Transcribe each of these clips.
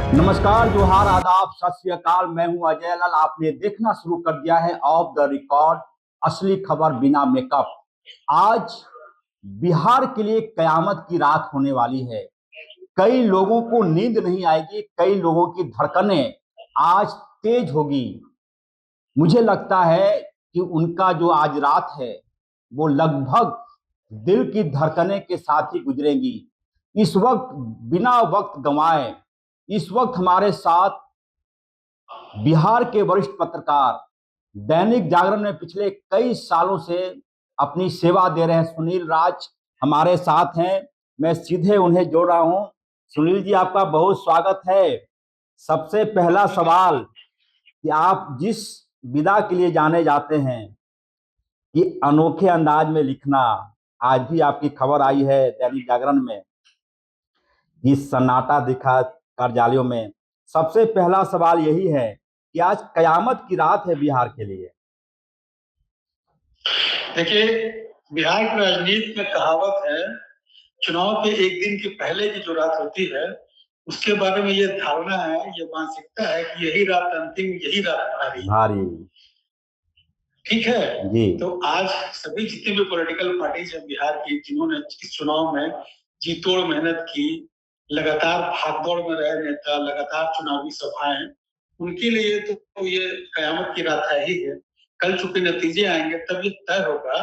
नमस्कार, जोहार, आदाब, सत श्री अकाल। मैं हूं अजय लाल। आपने देखना शुरू कर दिया है ऑफ द रिकॉर्ड, असली खबर बिना मेकअप। आज बिहार के लिए कयामत की रात होने वाली है। कई लोगों को नींद नहीं आएगी, कई लोगों की धड़कनें आज तेज होगी। मुझे लगता है कि उनका जो आज रात है वो लगभग दिल की धड़कने के साथ ही गुजरेगी। इस वक्त बिना वक्त गंवाए इस वक्त हमारे साथ बिहार के वरिष्ठ पत्रकार, दैनिक जागरण में पिछले कई सालों से अपनी सेवा दे रहे हैं सुनील राज हमारे साथ हैं। मैं सीधे उन्हें जोड़ रहा हूं। सुनील जी, आपका बहुत स्वागत है। सबसे पहला सवाल कि आप जिस विदा के लिए जाने जाते हैं कि अनोखे अंदाज में लिखना, आज भी आपकी खबर आई है दैनिक जागरण में कि सन्नाटा दिखा कार्यालयों में। सबसे पहला सवाल यही है कि आज कयामत की रात है बिहार के लिए। देखिए, बिहार की राजनीति में कहावत है, चुनाव के एक दिन के पहले की जो रात होती है उसके बारे में ये धारणा है, ये मानसिकता है कि यही रात अंतिम, यही रात भारी। ठीक है जी। तो आज सभी जितने भी पॉलिटिकल पार्टीज हैं बिहार की, जिन्होंने इस चुनाव में जी तोड़ मेहनत की, लगातार भागदौड़ में रहे नेता, लगातार चुनावी सभाएं, उनके लिए तो ये कयामत की रात है ही है। कल चूंकि नतीजे आएंगे तब ये तय होगा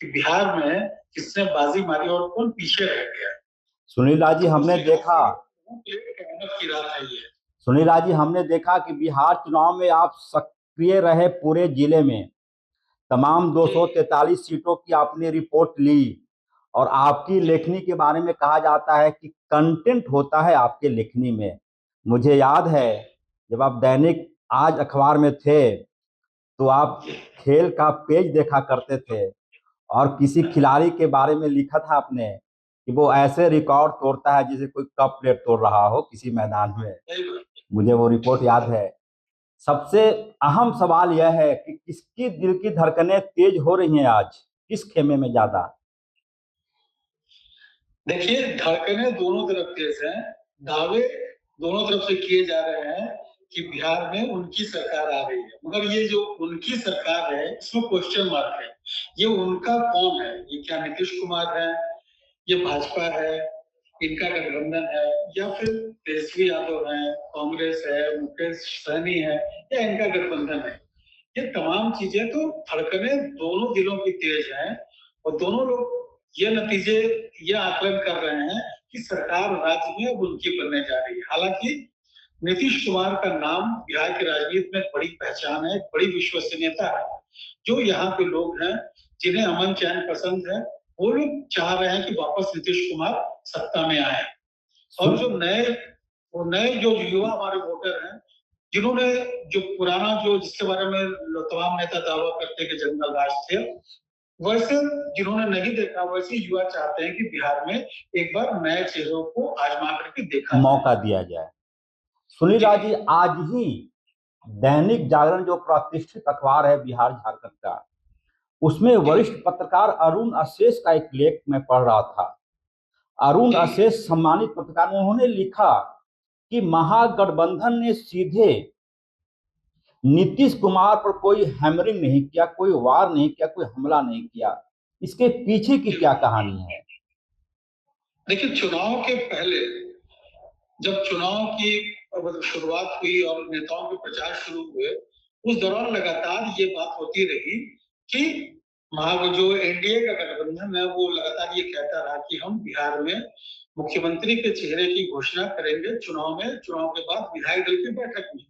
कि बिहार में किसने बाजी मारी और कौन पीछे रह गया। सुनील राज जी, हमने देखा कयामत की रात है ये। सुनील राज जी, हमने देखा कि बिहार चुनाव में आप सक्रिय रहे पूरे जिले में। तमाम 243 सीटों की आपने रिपोर्ट ली और आपकी लेखनी के बारे में कहा जाता है कि कंटेंट होता है आपके लेखनी में। मुझे याद है जब आप दैनिक आज अखबार में थे तो आप खेल का पेज देखा करते थे और किसी खिलाड़ी के बारे में लिखा था आपने कि वो ऐसे रिकॉर्ड तोड़ता है जैसे कोई कप प्लेट तोड़ रहा हो किसी मैदान में। मुझे वो रिपोर्ट याद है। सबसे अहम सवाल यह है कि किसकी दिल की धड़कनें तेज हो रही हैं आज, किस खेमे में ज्यादा? देखिए, धड़कनें दोनों तरफ तेज हैं, दावे दोनों तरफ से किए जा रहे हैं कि बिहार में उनकी सरकार आ रही है, मगर ये जो उनकी सरकार है इसमें क्वेश्चन मार्क है। ये उनका कौन है? ये क्या नीतीश कुमार है, ये भाजपा है, इनका गठबंधन है, या फिर तेजस्वी यादव है, कांग्रेस है, मुकेश सहनी है, या इनका गठबंधन है? ये तमाम चीजें तो धड़कने दोनों दिलों की तेज हैं और दोनों लोग ये नतीजे, ये आकलन कर रहे हैं कि सरकार राज्य में अब उनकी बनने जा रही है। हालांकि नीतीश कुमार का नाम बिहार की राजनीति में बड़ी पहचान है, बड़ी विश्वसनीयता है। जो यहाँ के लोग हैं जिन्हें अमन चैन पसंद है, वो लोग चाह रहे हैं कि वापस नीतीश कुमार सत्ता में आए। और जो नए जो युवा हमारे वोटर हैं, जिन्होंने जो पुराना जो जिसके बारे में तमाम नेता दावा करते कि जंगल राज थे, वैसे जिन्होंने नहीं देखा वैसे युवा चाहते हैं कि बिहार में एक बार नए चेहरों को आजमा करके देखा मौका दिया जाए। सुनील राज जी, आज ही दैनिक जागरण जो प्रतिष्ठित अखबार है बिहार झारखंड का, उसमें वरिष्ठ पत्रकार अरुण अशेष का एक लेख मैं पढ़ रहा था। अरुण अशेष सम्मानित पत्रकार, उन्होंने लिखा कि महागठबंधन ने सीधे नीतीश कुमार पर कोई हैमरिंग नहीं किया, कोई वार नहीं किया, कोई हमला नहीं किया। इसके पीछे की क्या कहानी है? देखिए, चुनाव के पहले जब चुनाव की शुरुआत हुई और नेताओं के प्रचार शुरू हुए, उस दौरान लगातार ये बात होती रही कि जो एनडीए का गठबंधन है वो लगातार ये कहता रहा कि हम बिहार में मुख्यमंत्री के चेहरे की घोषणा करेंगे चुनाव में, चुनाव के बाद विधायक दल की बैठक में।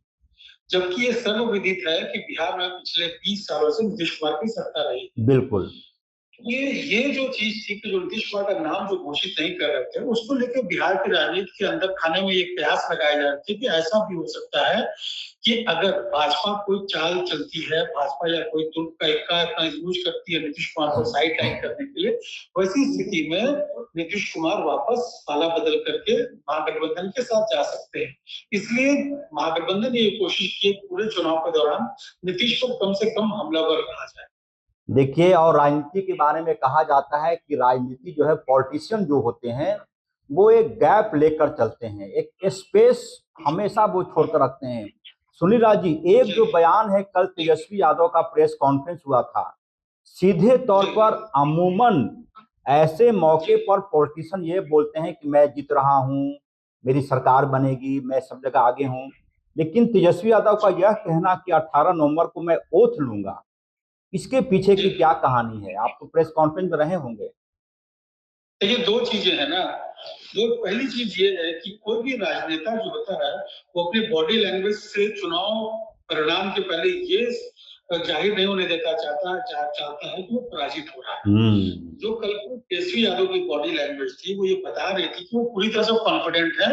जबकि ये सर्वविदित है कि बिहार में पिछले 20 सालों से नीतीश कुमार की सत्ता रही। बिल्कुल। ये जो चीज थी कि जो नीतीश कुमार का नाम जो घोषित नहीं कर रहे थे, उसको लेकर बिहार की राजनीति के अंदर खाने में ये कयास लगाए जा रहे थे कि ऐसा भी हो सकता है कि अगर भाजपा कोई चाल चलती है, भाजपा या कोई तुर्क का इक्का यूज करती है नीतीश कुमार को साइड लाइन करने के लिए, वैसी स्थिति में नीतीश कुमार वापस पाला बदल करके महागठबंधन के साथ जा सकते हैं। इसलिए महागठबंधन ने ये कोशिश की पूरे चुनाव के दौरान नीतीश को कम से कम हमलावर कहा जाए। देखिए, और राजनीति के बारे में कहा जाता है कि राजनीति जो है, पॉलिटिशियन जो होते हैं वो एक गैप लेकर चलते हैं, एक स्पेस हमेशा वो छोड़कर रखते हैं। सुनील राज जी, एक जो बयान है, कल तेजस्वी यादव का प्रेस कॉन्फ्रेंस हुआ था, सीधे तौर पर अमूमन ऐसे मौके पर पॉलिटिशियन ये बोलते हैं कि मैं जीत रहा हूं, मेरी सरकार बनेगी, मैं सब जगह आगे हूं, लेकिन तेजस्वी यादव का यह कहना कि 18 नवंबर को मैं ओथ लूंगा, इसके पीछे की क्या कहानी है? आप तो प्रेस कॉन्फ्रेंस में रहे होंगे। देखिए, दो चीजें है ना। दो, पहली चीज ये है कि कोई भी राजनेता जो होता है वो अपने बॉडी लैंग्वेज से चुनाव परिणाम के पहले ये जाहिर नहीं होने देता चाहता है कि वो पराजित हो रहा है। जो कल को तेजस्वी यादव की बॉडी लैंग्वेज थी, वो ये बता रही थी कि वो पूरी तरह से कॉन्फिडेंट है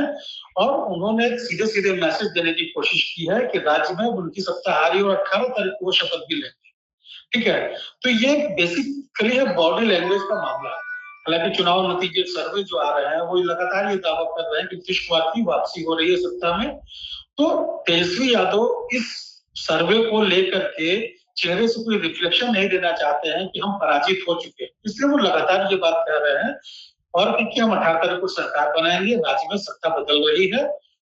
और उन्होंने सीधे सीधे मैसेज देने की कोशिश की है कि राज्य में उनकी सत्ता हारी और 18 तारीख को वो शपथ भी लेंगे। ठीक है, तो ये बेसिकली है बॉडी लैंग्वेज का मामला। हालांकि चुनाव नतीजे सर्वे जो आ रहे हैं वो लगातार ये दावा कर रहे हैं कि नीतीश कुमार की वापसी हो रही है सत्ता में। तो तेजस्वी यादव इस सर्वे को लेकर के चेहरे से कोई रिफ्लेक्शन नहीं देना चाहते हैं कि हम पराजित हो चुके हैं, इसलिए वो लगातार ये बात कह रहे हैं और कि हम 18 तारीख को सरकार बनाएंगे, राज्य में सत्ता बदल रही है।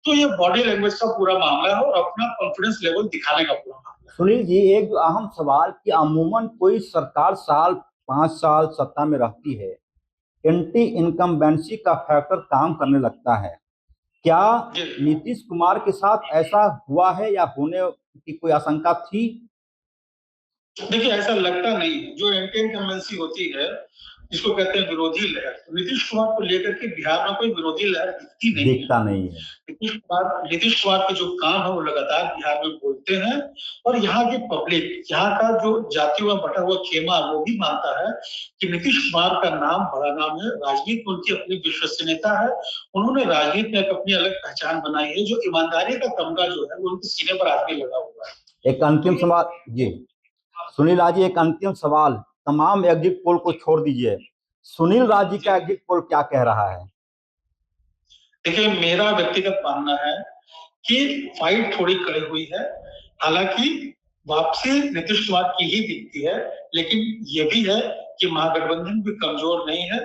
तो ये बॉडी लैंग्वेज का पूरा मामला है और अपना कॉन्फिडेंस लेवल दिखाने का पूरा मामला है। सुनील जी, एक अहम सवाल कि अमूमन कोई सरकार 5 साल सत्ता में रहती है, एंटी इनकम्बेंसी का फैक्टर काम करने लगता है। क्या नीतीश कुमार के साथ ऐसा हुआ है या होने की कोई आशंका थी? देखिए, ऐसा लगता नहीं है। जो एंटी इनकम्बेंसी होती है, जिसको कहते हैं विरोधी लहर, नीतीश कुमार को लेकर के बिहार में कोई विरोधी लहर दिखता नहीं है। नीतीश कुमार के जो काम है वो लगातार बिहार में बोलते हैं और यहाँ की पब्लिक, यहाँ का जो जातियों में बटा हुआ खेमा, वो भी मानता है कि नीतीश कुमार का नाम बड़ा नाम है, राजनीति में उनकी अपनी विश्वसनीयता है। उन्होंने राजनीति में एक अपनी अलग पहचान बनाई है। जो ईमानदारी का तमगा जो है वो उनके सीने पर आज भी लगा हुआ है। एक अंतिम सवाल जी, सुनील राज जी, एक अंतिम सवाल, तमाम एग्जिट पोल को छोड़ दीजिए, सुनील राज जी का एग्जिट पोल क्या कह रहा है? देखिए, मेरा व्यक्तिगत मानना है कि फाइट थोड़ी कड़ी हुई है। हालांकि वापसी नीतीश कुमार की ही दिखती है, लेकिन ये भी है कि महागठबंधन भी कमजोर नहीं है।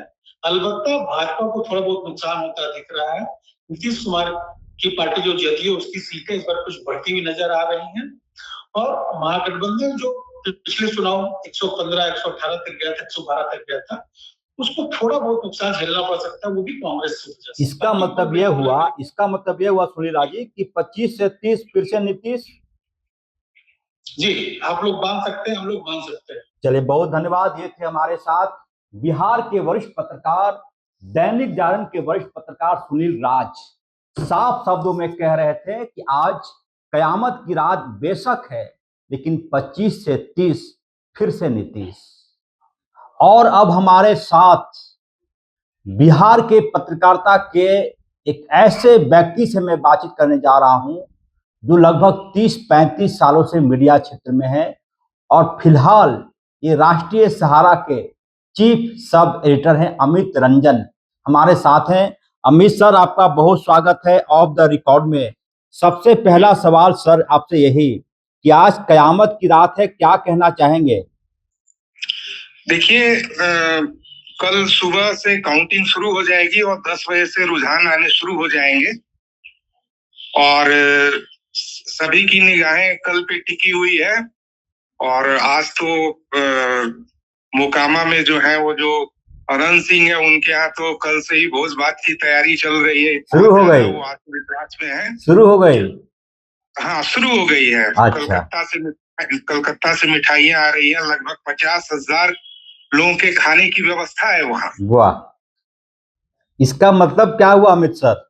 अलबत्ता भाजपा को थोड़ा बहुत नुकसान होता दिख रहा है। नीतीश कुमार की पार्टी जो जदयू, उसकी सीटें इस बार कुछ बढ़ती हुई नजर आ रही हैं और महागठबंधन जो पिछले चुनाव 115, 118 तक गया था, 112 तक गया था, उसको थोड़ा बहुत नुकसान झेलना पड़ सकता है, वो भी कांग्रेस की वजह से। इसका मतलब यह हुआ सुनील राज जी कि 25 से 30 फिर से नीतीश? जी, आप लोग मान सकते हैं, हम लोग मान सकते हैं। चलिए, बहुत धन्यवाद। ये थे हमारे साथ बिहार के वरिष्ठ पत्रकार, दैनिक जागरण के वरिष्ठ पत्रकार सुनील राज। साफ शब्दों में कह रहे थे कि आज कयामत की रात बेशक है, लेकिन 25 से 30 फिर से नीतीश। और अब हमारे साथ बिहार के पत्रकारिता के एक ऐसे व्यक्ति से मैं बातचीत करने जा रहा हूं जो लगभग 30-35 सालों से मीडिया क्षेत्र में है और फिलहाल ये राष्ट्रीय सहारा के चीफ सब एडिटर हैं अमित रंजन, हमारे साथ हैं। अमित सर, आपका बहुत स्वागत है ऑफ द रिकॉर्ड में। सबसे पहला सवाल सर आपसे यही कि आज कयामत की रात है, क्या कहना चाहेंगे? देखिए, कल सुबह से काउंटिंग शुरू हो जाएगी और 10 बजे से रुझान आने शुरू हो जाएंगे और सभी की निगाहें कल पे टिकी हुई है। और आज तो मोकामा में जो है वो जो अनंत सिंह है, उनके यहाँ तो कल से ही भोज भात की तैयारी चल रही है। शुरू हो गई? वो आत्मविश्वास में है। शुरू हो गई? हाँ, शुरू हो गई है। अच्छा। कलकत्ता से मिठाइयां आ रही है। लगभग 50,000 लोगों के खाने की व्यवस्था है वहाँ। वाह, इसका मतलब क्या हुआ अमित सर?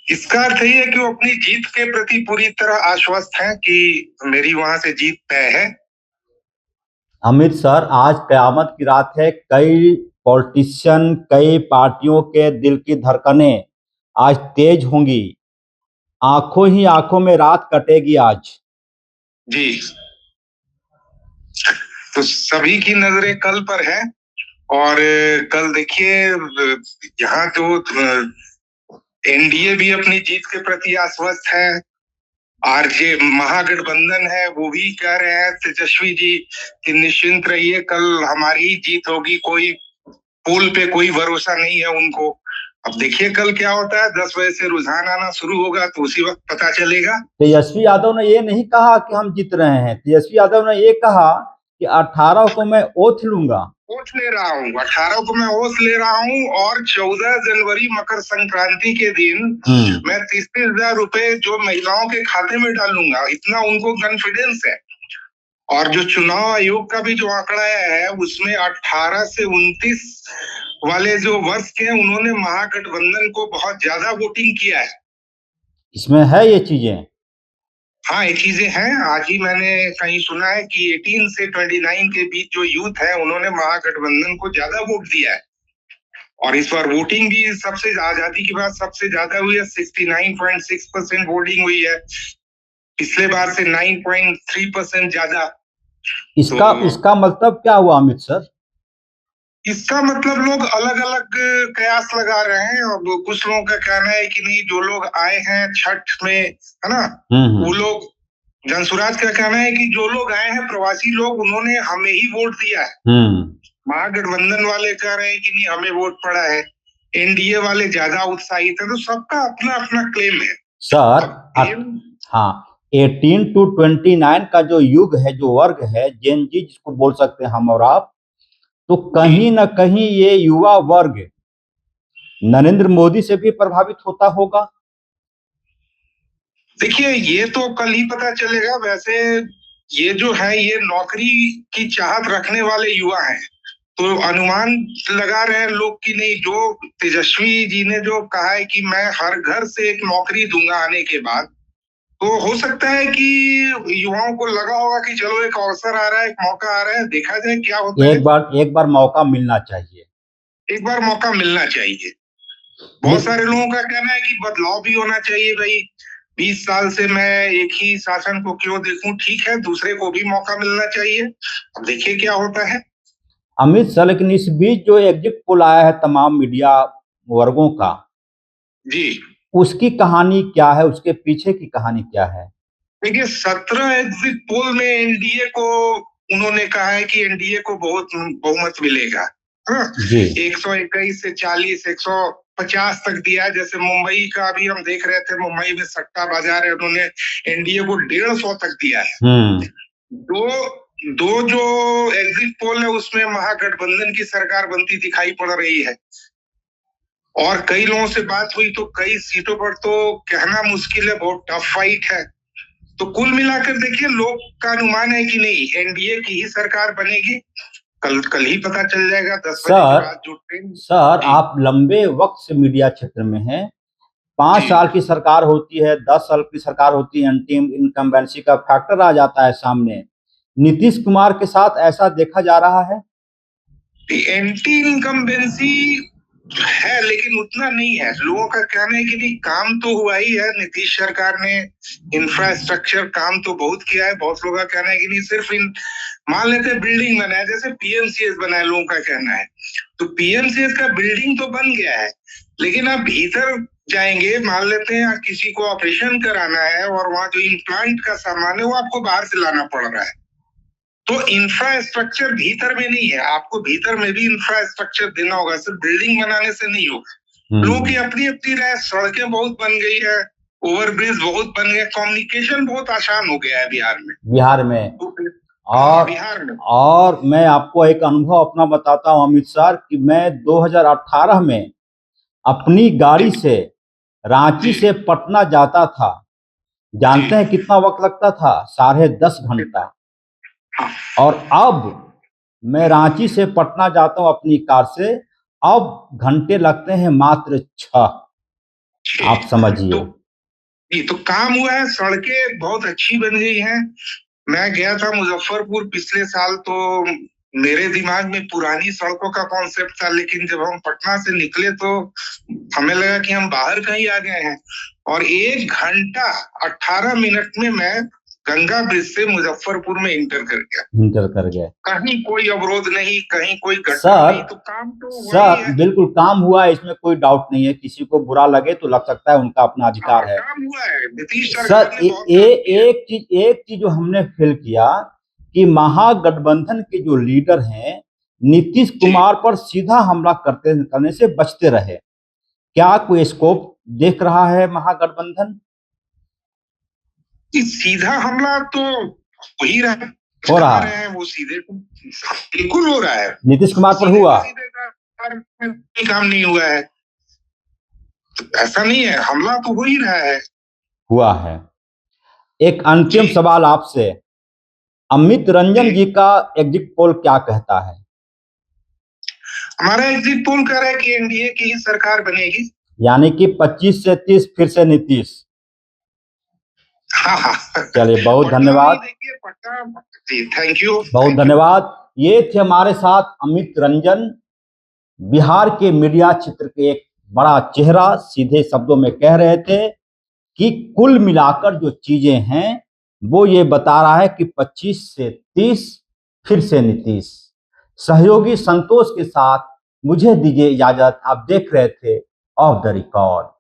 इसका अर्थ ये है कि वो अपनी जीत के प्रति पूरी तरह आश्वस्त हैं कि मेरी वहां से जीत तय है। अमित सर, आज कयामत की रात है, कई पॉलिटिशियन, कई पार्टियों के दिल की धड़कनें आज तेज होंगी, आंखों ही आंखों में रात कटेगी आज। जी, तो सभी की नजरें कल पर है और कल देखिए, यहाँ जो एनडीए भी अपनी जीत के प्रति आश्वस्त है। आरजे महागठबंधन है, वो भी कह रहे हैं तेजस्वी जी कि निश्चिंत रहिए, कल हमारी ही जीत होगी, कोई पोल पे कोई भरोसा नहीं है उनको। अब देखिए कल क्या होता है, 10 बजे से रुझान आना शुरू होगा तो उसी वक्त पता चलेगा। तेजस्वी यादव ने ये नहीं कहा कि हम जीत रहे हैं, तेजस्वी यादव ने ये कहा कि 18 को मैं ओथ लूंगा। ओथ ले रहा हूँ, 18 को मैं ओथ ले रहा हूँ और 14 जनवरी मकर संक्रांति के दिन मैं 33,000 रुपए जो महिलाओं के खाते में डालूंगा, इतना उनको कॉन्फिडेंस है। और जो चुनाव आयोग का भी जो आंकड़ा है उसमें 18 से 29 वाले जो वर्ष के हैं उन्होंने महागठबंधन को बहुत ज्यादा वोटिंग किया है। इसमें है ये चीजें। हाँ, ये चीजें हैं। आज ही मैंने कहीं सुना है कि 18 से 29 के बीच जो यूथ है उन्होंने महागठबंधन को ज्यादा वोट दिया है। और इस बार वोटिंग भी सबसे आजादी के बाद सबसे ज्यादा हुई है, 69.6% वोटिंग हुई है, पिछले बार से 9.3% ज्यादा। इसका मतलब क्या हुआ अमित सर? इसका मतलब लोग अलग अलग कयास लगा रहे हैं। अब कुछ लोगों का कहना है कि नहीं, जो लोग आए हैं छठ में, है ना, वो लोग, जनसुराज का कहना है कि जो लोग आए हैं प्रवासी लोग, उन्होंने हमें ही वोट दिया है। महागठबंधन वाले कह रहे हैं कि नहीं, हमें वोट पड़ा है। एनडीए वाले ज्यादा उत्साहित है। तो सबका अपना अपना क्लेम है सर। हाँ, 18 to 29 का जो युग है, जो वर्ग है, जेन जी जिसको बोल सकते हैं हम और आप, तो कहीं ना कहीं ये युवा वर्ग नरेंद्र मोदी से भी प्रभावित होता होगा। देखिए, ये तो कल ही पता चलेगा। वैसे ये जो है, ये नौकरी की चाहत रखने वाले युवा हैं, तो अनुमान लगा रहे हैं लोग कि नहीं, जो तेजस्वी जी ने जो कहा है कि मैं हर घर से एक नौकरी दूंगा आने के बाद, तो हो सकता है कि युवाओं को लगा होगा कि चलो एक अवसर आ रहा है, एक मौका आ रहा है, देखा जाए क्या होता है। एक बार मौका मिलना चाहिए, एक बार मौका मिलना चाहिए। बहुत सारे लोगों का कहना है कि बदलाव भी होना चाहिए। भाई 20 साल से मैं एक ही शासन को क्यों देखूं, ठीक है, दूसरे को भी मौका मिलना चाहिए। अब देखिए क्या होता है। अमित सर, लेकिन इस बीच जो एग्जिट पोल आया है तमाम मीडिया वर्गों का, जी, उसकी कहानी क्या है, उसके पीछे की कहानी क्या है? देखिए, 17 एग्जिट पोल में एनडीए को, उन्होंने कहा है कि एनडीए को बहुत बहुमत मिलेगा। 121 से 40, 150 तक दिया। जैसे मुंबई का अभी हम देख रहे थे, मुंबई में सट्टा बाजार है, उन्होंने एनडीए को 150 तक दिया है। दो जो एग्जिट पोल है उसमें महागठबंधन की सरकार बनती दिखाई पड़ रही है। और कई लोगों से बात हुई तो कई सीटों पर तो कहना मुश्किल है, बहुत टफ फाइट है। तो कुल मिलाकर देखिए, लोग का अनुमान है कि नहीं, एनडीए की ही सरकार बनेगी। कल ही पता चल जाएगा 10 बजे के बाद जो ट्रेन। सर, आप लंबे वक्त से मीडिया क्षेत्र में हैं। 5 साल की सरकार होती है, 10 साल की सरकार होती है, एंटी इनकम्बेंसी का फैक्टर आ जाता है सामने। नीतीश कुमार के साथ ऐसा देखा जा रहा है। एंटी इनकम्बेंसी है लेकिन उतना नहीं है। लोगों का कहना है कि नहीं, काम तो हुआ ही है। नीतीश सरकार ने इंफ्रास्ट्रक्चर काम तो बहुत किया है। बहुत लोगों का कहना है कि नहीं, सिर्फ मान लेते बिल्डिंग बनाया, जैसे पीएमसीएच बनाया, लोगों का कहना है। तो पीएमसीएच का बिल्डिंग तो बन गया है, लेकिन आप भीतर जाएंगे, मान लेते हैं किसी को ऑपरेशन कराना है और वहां जो इम्प्लांट का सामान है वो आपको बाहर से लाना पड़ रहा है। तो इंफ्रास्ट्रक्चर भीतर में नहीं है, आपको भीतर में भी इंफ्रास्ट्रक्चर देना होगा, सिर्फ बिल्डिंग बनाने से नहीं होगा। लोगों की अपनी अपनी राय। सड़कें बहुत बन गई है, ओवरब्रिज बहुत बन गए, कम्युनिकेशन बहुत आसान हो गया है बिहार में। और मैं आपको एक अनुभव अपना बताता हूँ अमित सर, कि मैं 2018 में अपनी गाड़ी से रांची से पटना जाता था। जानते हैं कितना वक्त लगता था? 10.5 घंटा। और अब मैं रांची से पटना जाता हूं अपनी कार से, अब घंटे लगते हैं मात्र 6। आप समझिए। तो काम हुआ है, सड़कें बहुत अच्छी बन गई हैं। मैं गया था मुजफ्फरपुर पिछले साल, तो मेरे दिमाग में पुरानी सड़कों का कॉन्सेप्ट था, लेकिन जब हम पटना से निकले तो हमें लगा कि हम बाहर कहीं आ गए हैं। और 1 घंटा 18 मिनट में मैं गंगा ब्रिज से मुजफ्फरपुर में इंटर कर गया। कहीं कोई अवरोध नहीं, कहीं कोई घटना नहीं। तो काम तो सर बिल्कुल काम हुआ है, इसमें कोई डाउट नहीं है। किसी को बुरा लगे तो लग सकता है, उनका अपना अधिकार है। काम हुआ है। नीतीश सर, एक चीज जो हमने फील किया कि महागठबंधन के जो लीडर हैं नीतीश कुमार पर सीधा हमला करने से बचते रहे। क्या कोई स्कोप देख रहा है महागठबंधन? सीधा हमला तो हो ही रहा है, हो रहा है। रहे हैं वो सीधे, बिल्कुल हो रहा है। नीतीश कुमार पर हुआ, सीधे कोई काम नहीं हुआ है, तो ऐसा नहीं है, हमला तो हो ही रहा है। हुआ है। एक अंतिम जी। सवाल आपसे, अमित रंजन जी का एग्जिट पोल क्या कहता है? हमारा एग्जिट पोल कह रहा है कि एनडीए की ही सरकार बनेगी, यानी कि 25 से 30 फिर से नीतीश। हाँ। चलिए, बहुत धन्यवाद। देखिए पक्का जी, थैंक यू, बहुत धन्यवाद। ये थे हमारे साथ अमित रंजन, बिहार के मीडिया क्षेत्र के एक बड़ा चेहरा, सीधे शब्दों में कह रहे थे कि कुल मिलाकर जो चीजें हैं वो ये बता रहा है कि 25 से 30 फिर से नीतीश। सहयोगी संतोष के साथ मुझे दीजिए इजाजत। आप देख रहे थे ऑफ द रिकॉर्ड।